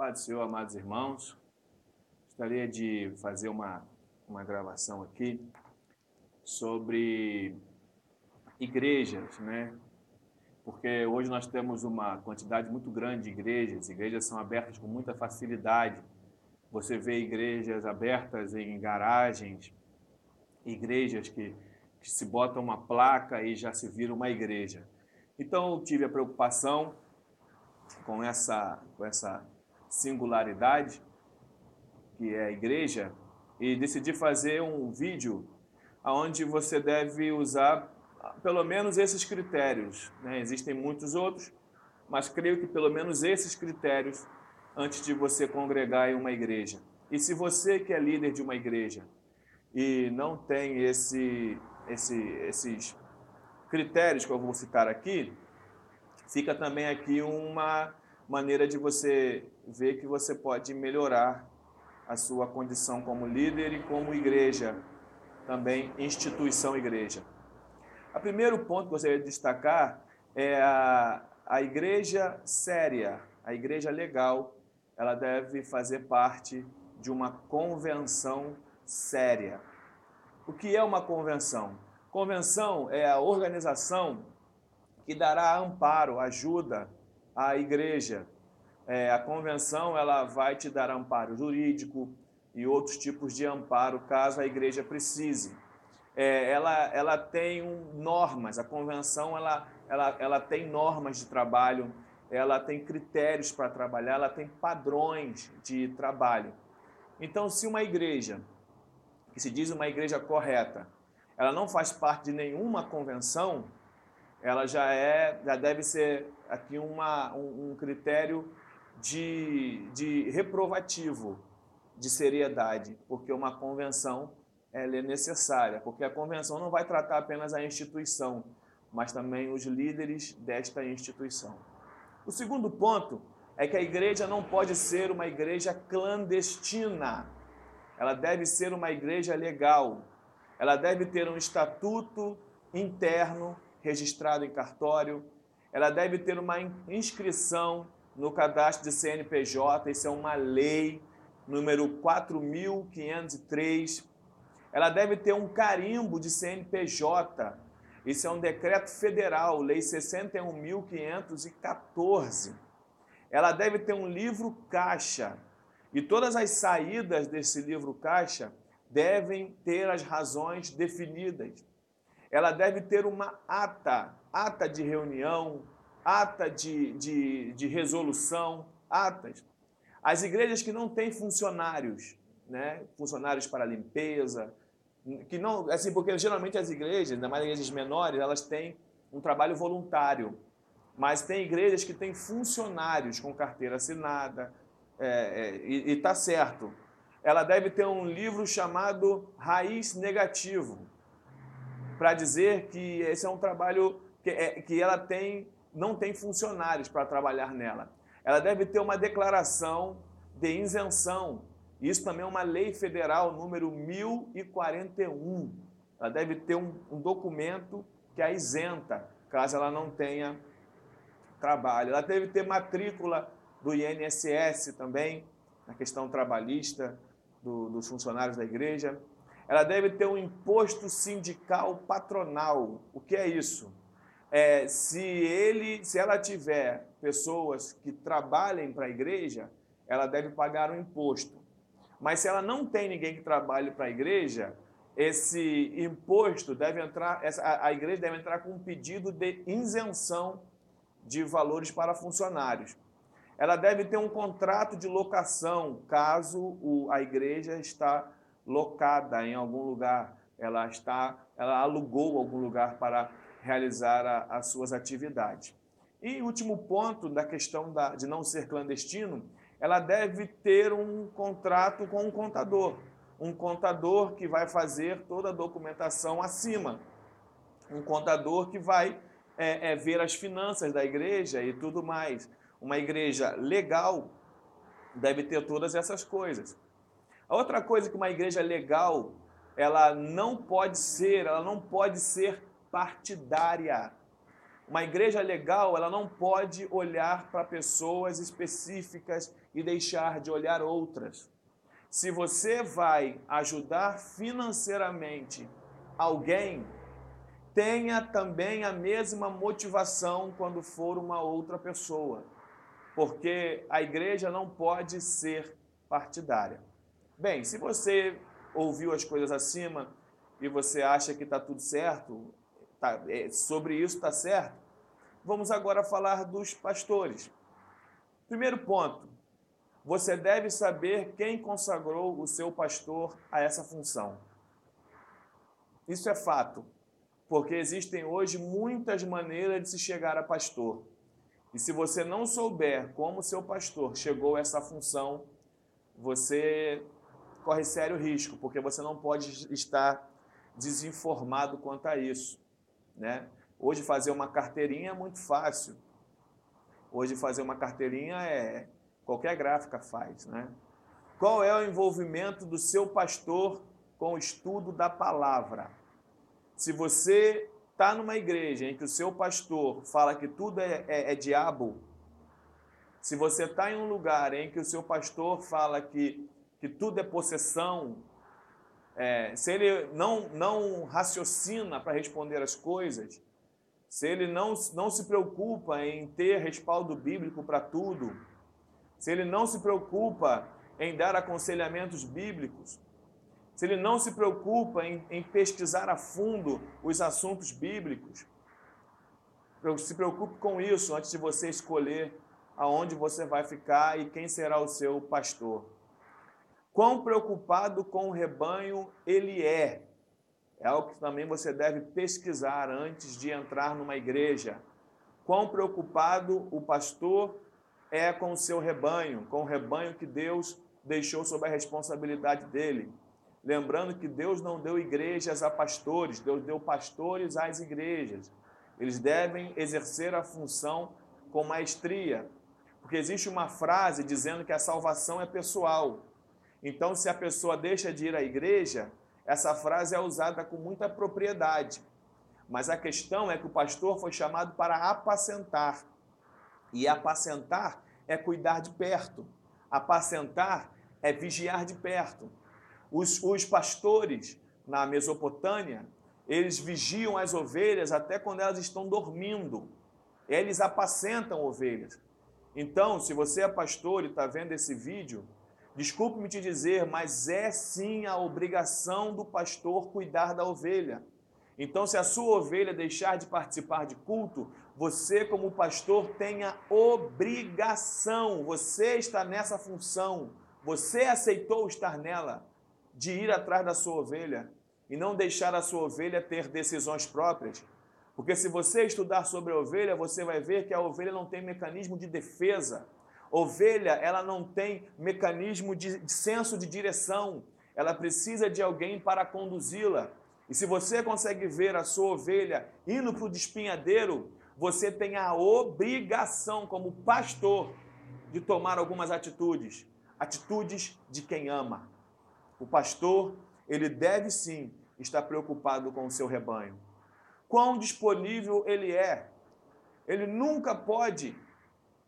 Paz do Senhor, amados irmãos. Gostaria de fazer uma gravação aqui sobre igrejas, né? Porque hoje nós temos uma quantidade muito grande de igrejas são abertas com muita facilidade. Você vê igrejas abertas em garagens, igrejas que se bota uma placa e já se vira uma igreja. Então eu tive a preocupação com essa singularidade que é a igreja, e decidi fazer um vídeo onde você deve usar pelo menos esses critérios, né? Existem muitos outros, mas creio que pelo menos esses critérios antes de você congregar em uma igreja. E se você que é líder de uma igreja e não tem esses critérios que eu vou citar aqui, fica também aqui uma maneira de você ver que você pode melhorar a sua condição como líder e como igreja, também instituição igreja. O primeiro ponto que eu gostaria de destacar é a igreja séria, a igreja legal, ela deve fazer parte de uma convenção séria. O que é uma convenção? Convenção é a organização que dará amparo, ajuda à igreja. A convenção ela vai te dar amparo jurídico e outros tipos de amparo caso a igreja precise. Ela tem normas, a convenção ela tem normas de trabalho, ela tem critérios para trabalhar, ela tem padrões de trabalho. Então, se uma igreja, que se diz uma igreja correta, ela não faz parte de nenhuma convenção, ela já deve ser aqui um critério de reprovativo, de seriedade, porque uma convenção ela é necessária, porque a convenção não vai tratar apenas a instituição, mas também os líderes desta instituição. O segundo ponto é que a igreja não pode ser uma igreja clandestina, ela deve ser uma igreja legal, ela deve ter um estatuto interno registrado em cartório, ela deve ter uma inscrição no cadastro de CNPJ, isso é uma lei, número 4.503. Ela deve ter um carimbo de CNPJ, isso é um decreto federal, lei 61.514. Ela deve ter um livro caixa, e todas as saídas desse livro caixa devem ter as razões definidas. Ela deve ter uma ata de reunião, ata de resolução, atas. As igrejas que não têm funcionários, né? Funcionários para limpeza, que não, assim, porque geralmente as igrejas, ainda mais igrejas menores, elas têm um trabalho voluntário, mas tem igrejas que têm funcionários com carteira assinada, e está certo. Ela deve ter um livro chamado Raiz Negativo, para dizer que esse é um trabalho que ela não tem funcionários para trabalhar nela. Ela deve ter uma declaração de isenção. Isso também é uma lei federal, número 1041. Ela deve ter um documento que a isenta, caso ela não tenha trabalho. Ela deve ter matrícula do INSS também, na questão trabalhista dos funcionários da igreja. Ela deve ter um imposto sindical patronal. O que é isso? Se ela tiver pessoas que trabalhem para a igreja, ela deve pagar um imposto. Mas se ela não tem ninguém que trabalhe para a igreja, esse imposto deve entrar, a igreja deve entrar com um pedido de isenção de valores para funcionários. Ela deve ter um contrato de locação, caso a igreja está locada em algum lugar, ela alugou algum lugar para realizar as suas atividades. E último ponto da questão de não ser clandestino, ela deve ter um contrato com um contador que vai fazer toda a documentação acima, um contador que vai ver as finanças da igreja e tudo mais. Uma igreja legal deve ter todas essas coisas. A outra coisa que uma igreja legal, ela não pode ser partidária. Uma igreja legal, ela não pode olhar para pessoas específicas e deixar de olhar outras. Se você vai ajudar financeiramente alguém, tenha também a mesma motivação quando for uma outra pessoa, porque a igreja não pode ser partidária. Bem, se você ouviu as coisas acima e você acha que está tudo certo, sobre isso está certo, vamos agora falar dos pastores. Primeiro ponto, você deve saber quem consagrou o seu pastor a essa função. Isso é fato, porque existem hoje muitas maneiras de se chegar a pastor. E se você não souber como seu pastor chegou a essa função, você corre sério risco, porque você não pode estar desinformado quanto a isso, né? Hoje fazer uma carteirinha é muito fácil. Hoje fazer uma carteirinha qualquer gráfica faz, né? Qual é o envolvimento do seu pastor com o estudo da palavra? Se você está numa igreja em que o seu pastor fala que tudo é diabo, se você está em um lugar em que o seu pastor fala que tudo é possessão, se ele não raciocina para responder as coisas, se ele não se preocupa em ter respaldo bíblico para tudo, se ele não se preocupa em dar aconselhamentos bíblicos, se ele não se preocupa em pesquisar a fundo os assuntos bíblicos, se preocupe com isso antes de você escolher aonde você vai ficar e quem será o seu pastor. Quão preocupado com o rebanho ele é algo que também você deve pesquisar antes de entrar numa igreja. Quão preocupado o pastor é com o seu rebanho, com o rebanho que Deus deixou sob a responsabilidade dele. Lembrando que Deus não deu igrejas a pastores, Deus deu pastores às igrejas. Eles devem exercer a função com maestria, porque existe uma frase dizendo que a salvação é pessoal. Então, se a pessoa deixa de ir à igreja, essa frase é usada com muita propriedade. Mas a questão é que o pastor foi chamado para apacentar. E apacentar é cuidar de perto. Apacentar é vigiar de perto. Os pastores na Mesopotâmia, eles vigiam as ovelhas até quando elas estão dormindo. Eles apacentam ovelhas. Então, se você é pastor e está vendo esse vídeo, desculpe-me te dizer, mas é sim a obrigação do pastor cuidar da ovelha. Então, se a sua ovelha deixar de participar de culto, você como pastor tem a obrigação, você está nessa função, você aceitou estar nela, de ir atrás da sua ovelha e não deixar a sua ovelha ter decisões próprias. Porque se você estudar sobre a ovelha, você vai ver que a ovelha não tem mecanismo de defesa. Ovelha, ela não tem mecanismo de senso de direção. Ela precisa de alguém para conduzi-la. E se você consegue ver a sua ovelha indo para o despenhadeiro, você tem a obrigação, como pastor, de tomar algumas atitudes. Atitudes de quem ama. O pastor, ele deve sim estar preocupado com o seu rebanho. Quão disponível ele é. Ele nunca pode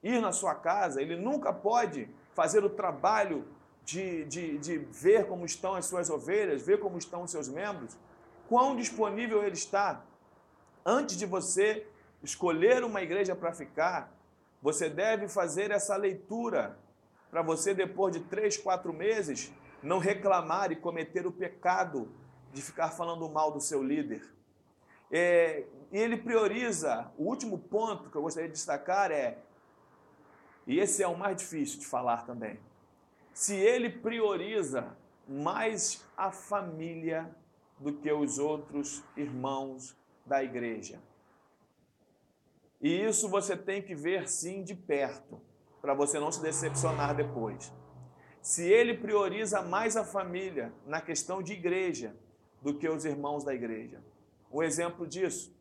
ir na sua casa, ele nunca pode fazer o trabalho de ver como estão as suas ovelhas, ver como estão os seus membros. Quão disponível ele está. Antes de você escolher uma igreja para ficar, você deve fazer essa leitura para você, depois de 3, 4 meses, não reclamar e cometer o pecado de ficar falando mal do seu líder. E ele prioriza, o último ponto que eu gostaria de destacar e esse é o mais difícil de falar também, se ele prioriza mais a família do que os outros irmãos da igreja. E isso você tem que ver sim de perto, para você não se decepcionar depois. Se ele prioriza mais a família na questão de igreja do que os irmãos da igreja. Um exemplo disso,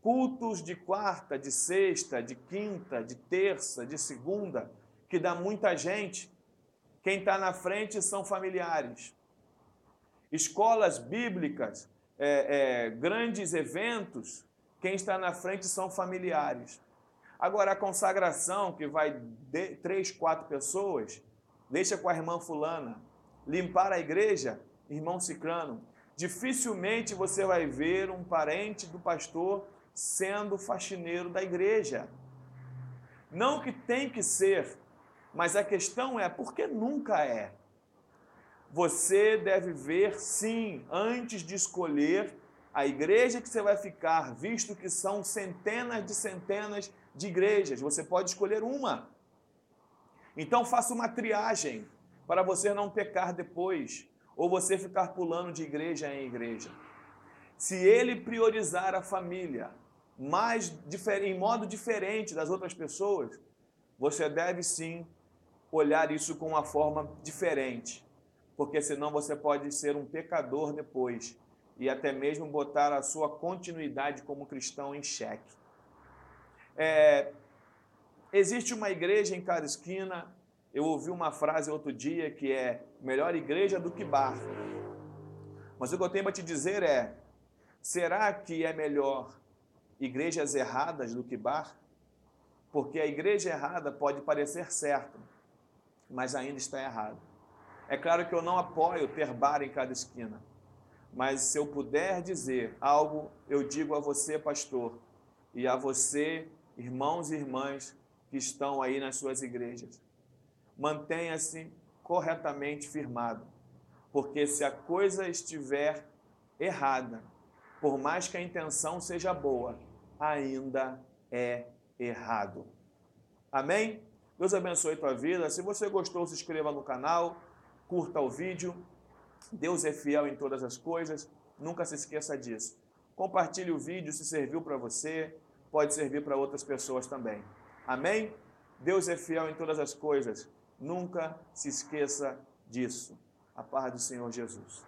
cultos de quarta, de sexta, de quinta, de terça, de segunda, que dá muita gente, quem está na frente são familiares. Escolas bíblicas, grandes eventos, quem está na frente são familiares. Agora, a consagração, que vai 3, 4 pessoas, deixa com a irmã fulana. Limpar a igreja, irmão cicrano. Dificilmente você vai ver um parente do pastor sendo faxineiro da igreja. Não que tem que ser, mas a questão é, por que nunca é? Você deve ver, sim, antes de escolher a igreja que você vai ficar, visto que são centenas de igrejas. Você pode escolher uma. Então faça uma triagem para você não pecar depois, ou você ficar pulando de igreja em igreja. Se ele priorizar a família em modo diferente das outras pessoas, você deve sim olhar isso com uma forma diferente, porque senão você pode ser um pecador depois e até mesmo botar a sua continuidade como cristão em xeque. Existe uma igreja em cada esquina. Eu ouvi uma frase outro dia que é: melhor igreja do que bar. Mas o que eu tenho para te dizer é: será que é melhor igrejas erradas do que bar? Porque a igreja errada pode parecer certa, mas ainda está errada. É claro que eu não apoio ter bar em cada esquina, mas se eu puder dizer algo, eu digo a você, pastor, e a você, irmãos e irmãs que estão aí nas suas igrejas: mantenha-se corretamente firmado, porque se a coisa estiver errada, por mais que a intenção seja boa, ainda é errado. Amém? Deus abençoe a tua vida. Se você gostou, se inscreva no canal, curta o vídeo. Deus é fiel em todas as coisas. Nunca se esqueça disso. Compartilhe o vídeo se serviu para você, pode servir para outras pessoas também. Amém? Deus é fiel em todas as coisas. Nunca se esqueça disso. A paz do Senhor Jesus.